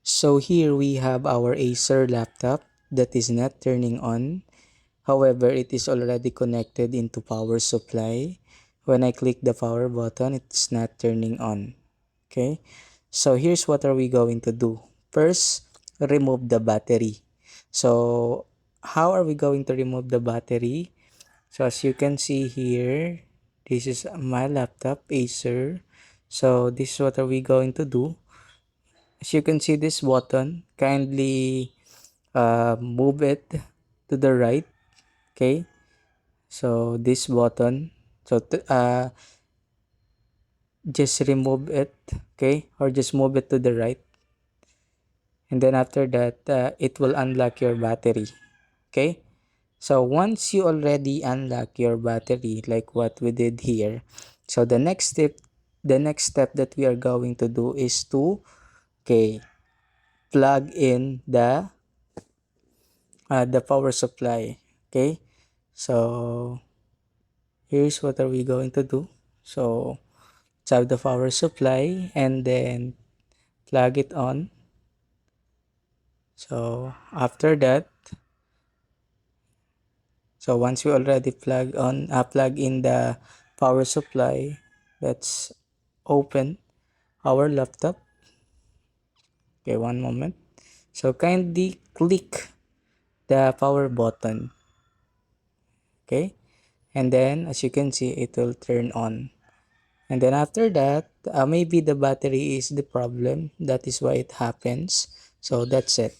So here we have our Acer laptop that is not turning on. However, it is already connected into power supply. When I click the power button, it's not turning on. Okay, so here's what are we going to do. First, remove the battery. So how are we going to remove the battery? So as you can see here, this is my laptop Acer. So this is what are we going to do. As you can see this button, kindly move it to the right. Okay, so this button, so just remove it, okay, or just move it to the right, and then after that it will unlock your battery. Okay, so once you already unlock your battery like what we did here, so the next step that we are going to do is to, okay, plug in the power supply. Okay, so here's what are we going to do. So let's have the power supply and then plug it on. So after that, so once we already plug in the power supply, let's open our laptop. Okay, one moment. So kindly click the power button. Okay, and then as you can see, it will turn on. And then after that, maybe the battery is the problem. That is why it happens. So that's it.